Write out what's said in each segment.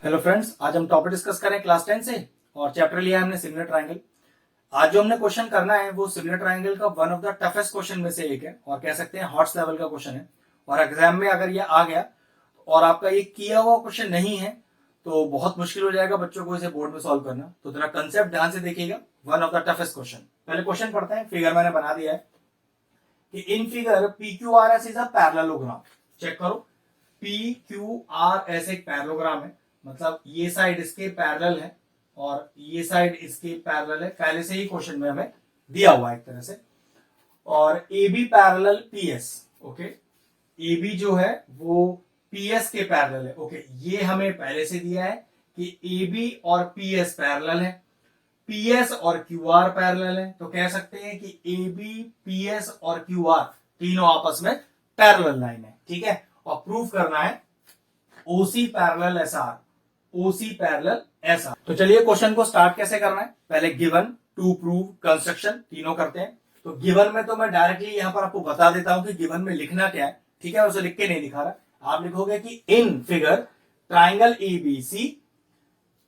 Hello friends, आज हम topic discuss करें क्लास 10 से और चैप्टर लिया है हमने सिमिलर ट्रायंगल। आज जो हमने क्वेश्चन करना है वो सिमिलर ट्रायंगल का one of the toughest question में से एक है और कह सकते हैं हॉट्स लेवल का क्वेश्चन है। और एग्जाम में अगर ये आ गया और आपका ये किया हुआ क्वेश्चन नहीं है तो बहुत मुश्किल हो जाएगा बच्चों को इसे बोर्ड में सॉल्व करना। तो जरा कंसेप्ट ध्यान से देखिएगा, one of the toughest question. पहले क्वेश्चन पढ़ते हैं। फिगर मैंने बना दिया है कि in figure P Q R S is a parallelogram. Check करो, पी क्यू आर एस एक पैरेललोग्राम है, मतलब ये साइड इसके पैरेलल है और ये साइड इसके पैरेलल है। पहले से ही क्वेश्चन में हमें दिया हुआ है एक तरह से। और A B parallel P S. Okay, A B जो है वो पी एस के पैरेलल है। ओके, ये हमें पहले से दिया है कि ए बी और पी एस पैरेलल है, पी एस और क्यू आर पैरेलल है। तो कह सकते हैं कि ए बी, पी एस और क्यू आर तीनों आपस में पैरेलल लाइन है। ठीक है, और प्रूफ करना है ओसी पैरेलल एस आर, ओसी पैरेलल एस आर। तो चलिए क्वेश्चन को स्टार्ट कैसे करना है। पहले गिवन, टू प्रूव, कंस्ट्रक्शन तीनों करते हैं। तो गिवन में तो मैं डायरेक्टली यहां पर आपको बता देता हूं कि गिवन में लिखना क्या है। ठीक है, उसे लिख के नहीं दिखा रहा। आप लिखोगे कि in figure triangle A B C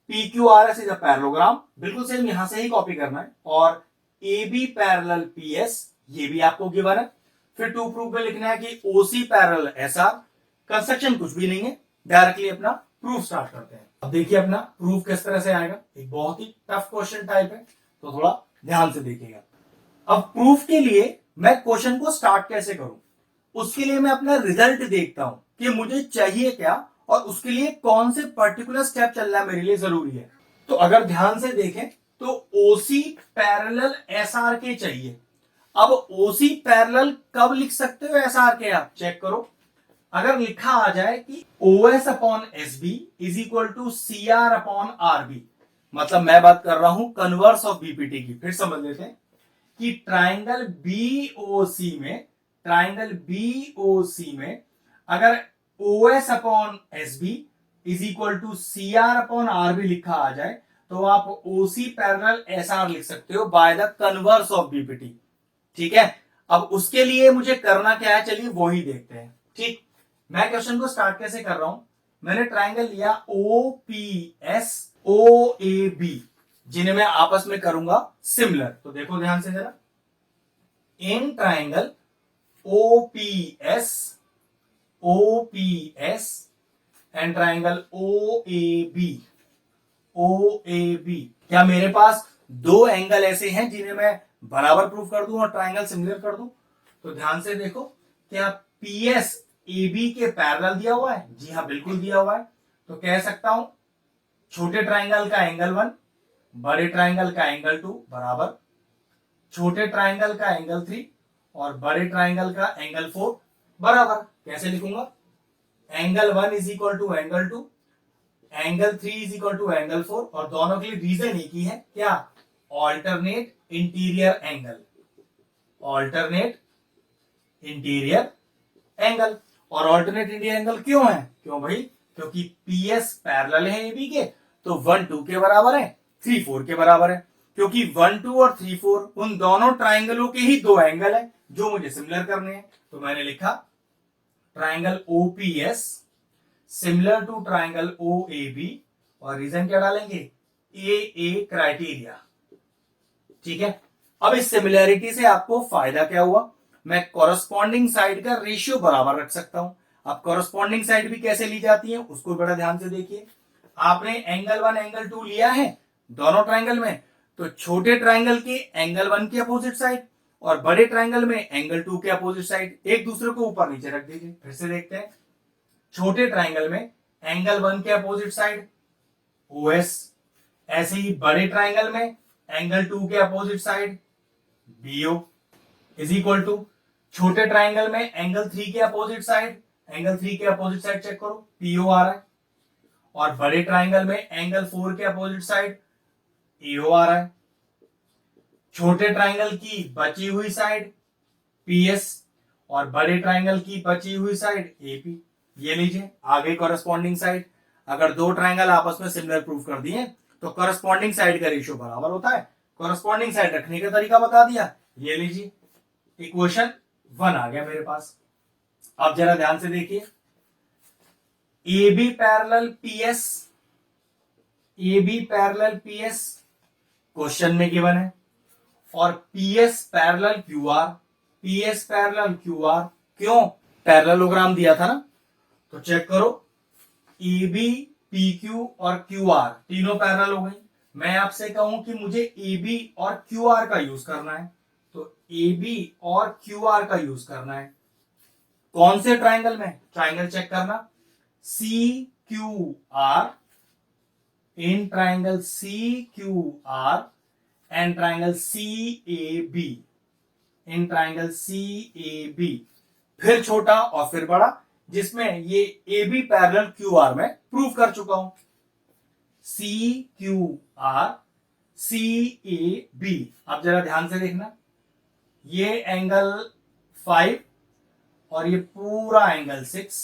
P Q R S is a parallelogram. बिल्कुल सेम यहां से ही कॉपी करना है। और A B parallel P S, ये भी आपको गिवन है। फिर टू प्रूफ में लिखना है कि ओसी पैरेलल एस आर। कंस्ट्रक्शन कुछ भी नहीं है, डायरेक्टली अपना प्रूफ स्टार्ट करते हैं। अब देखिए अपना प्रूफ किस तरह से आएगा। एक बहुत ही टफ क्वेश्चन टाइप है, तो थोड़ा ध्यान से देखिएगा। अब प्रूफ के लिए मैं क्वेश्चन को स्टार्ट कैसे करूं, उसके लिए मैं अपना रिजल्ट देखता हूं कि मुझे चाहिए क्या और उसके लिए कौन से पर्टिकुलर स्टेप चलना मेरे लिए जरूरी है। तो अगर ध्यान से देखें तो ओसी पैरेलल एसआर के चाहिए। अब ओसी पैरेलल कब लिख सकते हो एसआर के, आप चेक करो। अगर लिखा आ जाए कि O S upon S B is equal to C R upon R B, मतलब मैं बात कर रहा हूं कन्वर्स ऑफ बीपीटी की। फिर समझ लेते हैं कि ट्राइंगल बीओसी में, ट्राइंगल बीओसी में अगर O S upon S B is equal to C R upon R B लिखा आ जाए तो आप ओसी पैरेलल एस आर लिख सकते हो by the converse of BPT. ठीक है, अब उसके लिए मुझे करना क्या है, चलिए वो ही देखते हैं। ठीक, मैं क्वेश्चन को स्टार्ट कैसे कर रहा हूं। मैंने ट्राइंगल लिया O P S O A B, जिन्हें मैं आपस में करूंगा सिमिलर। तो देखो ध्यान से जरा, in triangle O P S and triangle O A B, क्या मेरे पास दो एंगल ऐसे हैं जिन्हें मैं बराबर प्रूफ कर दूं और ट्राइंगल सिमिलर कर दूं। तो ध्यान से देखो, क्या पी एस ए बी के पैरेलल दिया हुआ है? जी हाँ, बिल्कुल दिया हुआ है। तो कह सकता हूं छोटे ट्राइंगल का एंगल 1 बड़े ट्राइंगल का एंगल 2 बराबर छोटे ट्राइंगल का एंगल 3 और बड़े ट्राइंगल का एंगल 4 बराबर। कैसे लिखूंगा, angle 1 is equal to angle 2, angle 3 is equal to angle 4। और दोनों के लिए रीजन एक ही है, क्या? Alternate interior angle, alternate interior angle. और ऑल्टरनेट इंटीरियर एंगल क्यों है? क्यों भाई? क्योंकि पी एस पैरेलल है ए बी के, तो 1 2 के बराबर है, 3 4 के बराबर है। क्योंकि 1 2 और 3 4 उन दोनों ट्राइंगलों के ही दो एंगल है जो मुझे सिमिलर करने हैं। तो मैंने लिखा triangle OPS similar to triangle O A B, और रीजन क्या डालेंगे? A criteria. ठीक है, अब इस सिमिलैरिटी से आपको फायदा क्या हुआ? मैं कॉरस्पॉन्डिंग साइड का रेशियो बराबर रख सकता हूं। अब कॉरस्पॉन्डिंग साइड भी कैसे ली जाती है उसको बड़ा ध्यान से देखिए। आपने एंगल 1 एंगल 2 लिया है दोनों ट्राइंगल में, तो छोटे ट्राइंगल के एंगल 1 के अपोजिट साइड और बड़े ट्राइंगल में एंगल 2 के अपोजिट साइड एक दूसरे को ऊपर नीचे रख दीजिए। फिर से देखते हैं, छोटे ट्राइंगल में एंगल 1 के अपोजिट साइड ओ एस, ऐसे ही बड़े ट्राइंगल में एंगल 2 के opposite side BO is equal to छोटे ट्राइंगल में एंगल 3 के अपोजिट साइड, एंगल 3 के अपोजिट साइड चेक करो पीओ आ रहा है। और बड़े ट्राइंगल में एंगल 4 के अपोजिट साइड एओ आ रहा है। छोटे ट्राइंगल की बची हुई साइड पीएस और बड़े ट्राइंगल की बची हुई साइड एपी। ये लीजिए आ गई कॉरेस्पॉन्डिंग साइड। अगर दो ट्राइंगल आपस में सिमिलर प्रूफ कर दिए तो कॉरेस्पॉन्डिंग साइड का रेशियो बराबर होता है। कॉरेस्पॉन्डिंग साइड रखने का तरीका बता दिया, ये लीजिए इक्वेशन 1 आ गया मेरे पास। अब जरा ध्यान से देखिए, A B parallel P S A B parallel P S question में गिवन है, और P S parallel Q R, P S parallel Q R, क्यों? पैरेललोग्राम दिया था ना, तो चेक करो ए बी पी क्यू और क्यू आर तीनों पैरेलल हो गई। मैं आपसे कहूं कि मुझे ए बी और क्यू आर का यूज करना है, तो ए बी और क्यू आर का यूज करना है। कौन से ट्राइंगल में? ट्राइंगल चेक करना, C Q R, in triangle C Q R and triangle C A B, in triangle C A B, फिर छोटा और फिर बड़ा, जिसमें ये A B parallel Q R में प्रूव कर चुका हूं। C Q R C A B, अब जरा ध्यान से देखना, ये एंगल 5 और ये पूरा एंगल 6,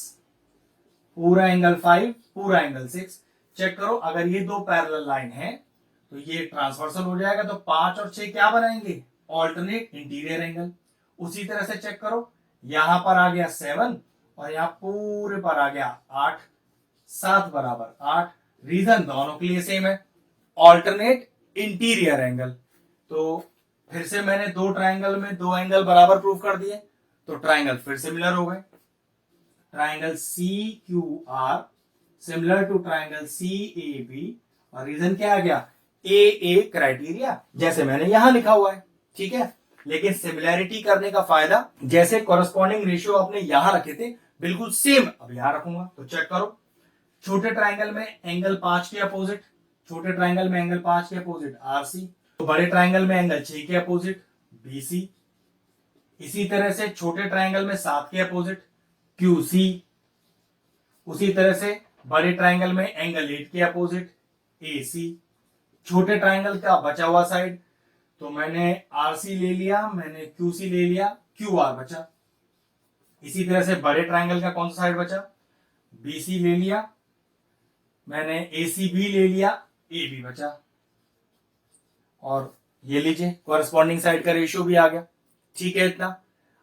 पूरा एंगल 5 पूरा एंगल 6। चेक करो, अगर ये दो पैरेलल लाइन है तो ये ट्रांसवर्सल हो जाएगा, तो 5 और 6 क्या बनाएंगे? Alternate interior angle. उसी तरह से चेक करो, यहां पर आ गया 7 और यहां पूरे पर आ गया 8, 7 बराबर 8। रीजन दोनों के लिए सेम है, ऑल्टरनेट इंटीरियर एंगल। तो फिर से मैंने दो ट्राइंगल में दो एंगल बराबर प्रूव कर दिए, तो ट्राइंगल फिर सिमिलर हो गए। Triangle C Q R similar to triangle C A B, और रीजन क्या आ गया? ए क्राइटेरिया, जैसे मैंने यहां लिखा हुआ है, ठीक है। लेकिन सिमिलैरिटी करने का फायदा, जैसे कॉरस्पॉन्डिंग रेशियो आपने यहां रखे थे बिल्कुल सेम अब यहां रखूंगा। तो चेक करो, छोटे ट्राइंगल में एंगल 5 के अपोजिट, छोटे ट्राइंगल में एंगल 5 के अपोजिट आर सी, तो बड़े ट्राइंगल में एंगल 6 के अपोजिट बी सी। इसी तरह से छोटे ट्राइंगल में 7 के अपोजिट क्यू सी। उसी तरह से बड़े ट्राइंगल में एंगल 8 के अपोजिट ए सी। छोटे ट्राइंगल का बचा हुआ साइड, तो मैंने आर सी ले लिया, मैंने क्यू सी ले लिया, क्यू आर बचा। इसी तरह से बड़े ट्राइंगल का कौन सा साइड बचा? बी सी ले लिया, मैंने ए सी बी ले लिया, ए बी बचा। और ये लीजिए कॉरेस्पॉन्डिंग साइड का रेशियो भी आ गया, ठीक है इतना।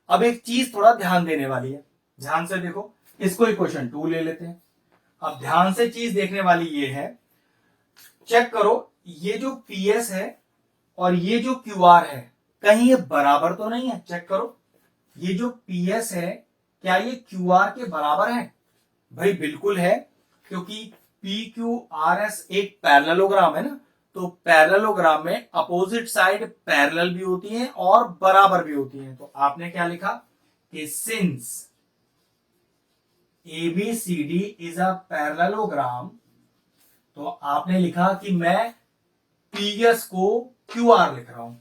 अब एक चीज थोड़ा ध्यान देने वाली है, ध्यान से देखो, इसको इक्वेशन 2 ले लेते हैं। अब ध्यान से चीज देखने वाली ये है, चेक करो, ये जो पी एस है और ये जो क्यू आर है, कहीं ये बराबर तो नहीं है? चेक करो, ये जो पी एस है क्या ये क्यू आर के बराबर है? भाई बिल्कुल है, क्योंकि पी क्यू आर एस एक पैरेललोग्राम है ना, तो पैरेललोग्राम में अपोजिट साइड पैरेलल भी होती है और बराबर भी होती है। तो आपने क्या लिखा कि since ABCD is a parallelogram, तो आपने लिखा कि मैं PS को QR लिख रहा हूं,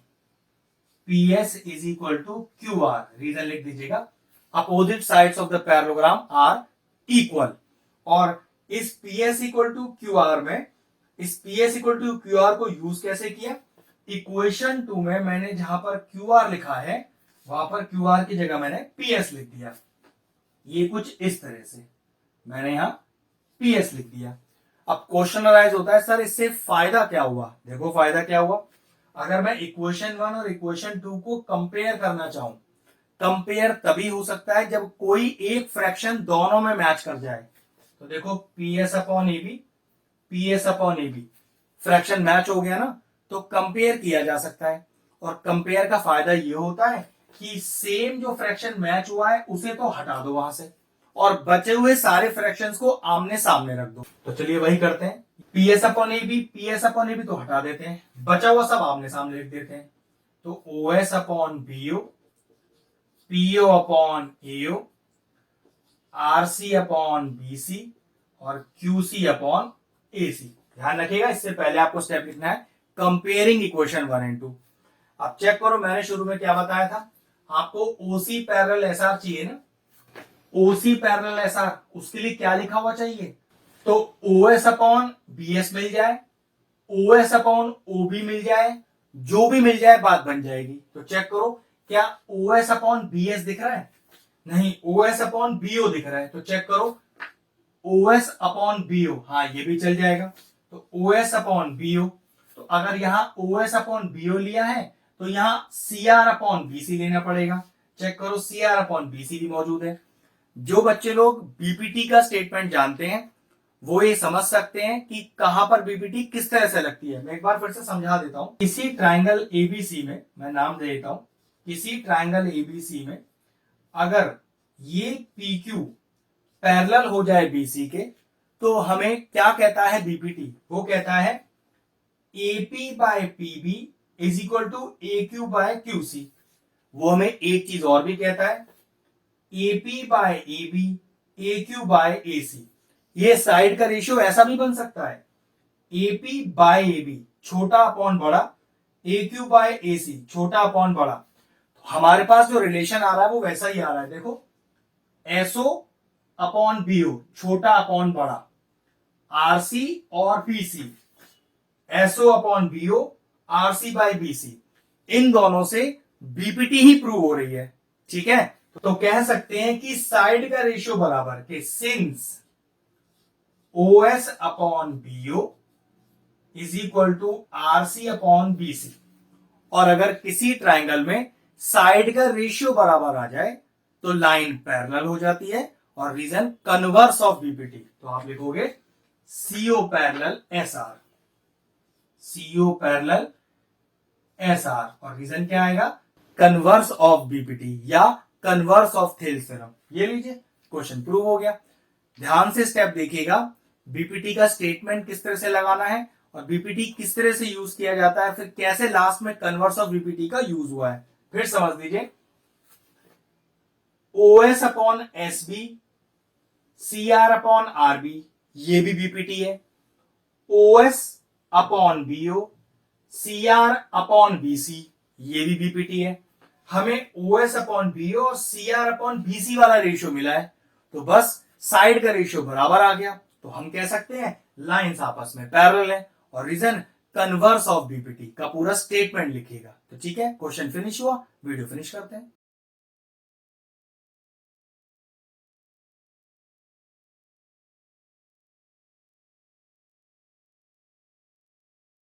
PS is equal to QR। Reason लिख दीजिएगा, opposite sides of the parallelogram are equal. और इस PS इक्वल टू QR में, इस PS इक्वल टू QR को यूज कैसे किया? इक्वेशन 2 में मैंने जहां पर QR लिखा है वहां पर QR की जगह मैंने PS लिख दिया। ये कुछ इस तरह से मैंने यहां PS लिख दिया। अब क्वेश्चन अराइज होता है, सर इससे फायदा क्या हुआ? देखो फायदा क्या हुआ, अगर मैं इक्वेशन 1 और इक्वेशन 2 को कंपेयर करना चाहूं, कंपेयर तभी हो सकता है जब कोई एक फ्रैक्शन दोनों में मैच कर जाए। तो देखो PS upon AB, PS upon AB fraction match हो गया ना, तो कंपेयर किया जा सकता है। और कंपेयर का फायदा ये होता है कि सेम जो फ्रैक्शन मैच हुआ है उसे तो हटा दो वहां से, और बचे हुए सारे फ्रैक्शंस को आमने सामने रख दो। तो चलिए वही करते हैं, PS upon AB, PS upon AB तो हटा देते हैं, बचा हुआ सब आमने सामने लिख देते हैं। तो OS upon BO, PO upon AO, RC upon BC और QC अपॉन AC। ध्यान रखिएगा, इससे पहले आपको स्टेप लिखना है कंपेयरिंग इक्वेशन 1 एंड 2। अब चेक करो, मैंने शुरू में क्या बताया था, आपको OC पैरेलल SR चाहिए ना, OC पैरेलल SR, उसके लिए क्या लिखा हुआ चाहिए? तो OS अपॉन BS मिल जाए, OS अपॉन OB मिल जाए, जो भी मिल जाए बात बन जाएगी। तो चेक करो, क्या OS अपॉन BS दिख रहा है? नहीं, OS अपॉन BO दिख रहा है। तो चेक करो, OS अपॉन BO, हाँ ये भी चल जाएगा। तो OS अपॉन BO, तो अगर यहां OS अपॉन BO लिया है तो यहां CR अपॉन BC लेना पड़ेगा। चेक करो, CR अपॉन BC भी मौजूद है। जो बच्चे लोग बीपीटी का स्टेटमेंट जानते हैं वो ये समझ सकते हैं कि कहां पर बीपीटी किस तरह से लगती है। मैं एक बार फिर से समझा देता हूं। किसी ट्रायंगल एबीसी में, मैं नाम दे देता हूं, किसी ट्रायंगल एबीसी में अगर ये PQ पैरेलल हो जाए BC के, तो हमें क्या कहता है बीपीटी? वो कहता है AP by PB is equal to AQ by QC। वो हमें एक चीज और भी कहता है, AP by AB AQ by AC। ये साइड का रेशियो ऐसा भी बन सकता है, AP बाय AB छोटा अपॉन बड़ा, AQ बाय AC छोटा अपॉन बड़ा। तो हमारे पास जो रिलेशन आ रहा है वो वैसा ही आ रहा है। देखो, SO अपॉन BO छोटा अपॉन बड़ा, RC और BC, SO upon BO RC by BC, इन दोनों से बीपीटी ही प्रूव हो रही है। ठीक है, तो कह सकते हैं कि साइड का रेशियो बराबर के since OS upon BO is equal to RC upon BC। और अगर किसी ट्राइंगल में साइड का रेशियो बराबर आ जाए तो लाइन पैरेलल हो जाती है, और रीजन कन्वर्स ऑफ बीपीटी। तो आप लिखोगे CO parallel SR, CO parallel SR, और रीजन क्या आएगा? कन्वर्स ऑफ बीपीटी या कन्वर्स ऑफ थेल्स थ्योरम। ये लीजिए, क्वेश्चन प्रूव हो गया। ध्यान से स्टेप देखिएगा, बीपीटी का स्टेटमेंट किस तरह से लगाना है और बीपीटी किस तरह से यूज किया जाता है, फिर कैसे लास्ट में कन्वर्स ऑफ बीपीटी का यूज हुआ है। फिर समझ लीजिए, OS upon SB, CR upon RB, ये भी बीपीटी है। OS upon BO, CR upon BC, ये भी बीपीटी है। हमें OS अपॉन BO और CR अपॉन BC वाला रेशियो मिला है, तो बस साइड का रेशियो बराबर आ गया, तो हम कह सकते हैं लाइंस आपस में पैरेलल है। और रीजन कन्वर्स ऑफ बीपीटी का पूरा स्टेटमेंट लिखिएगा। तो ठीक है, क्वेश्चन फिनिश हुआ, वीडियो फिनिश करते हैं।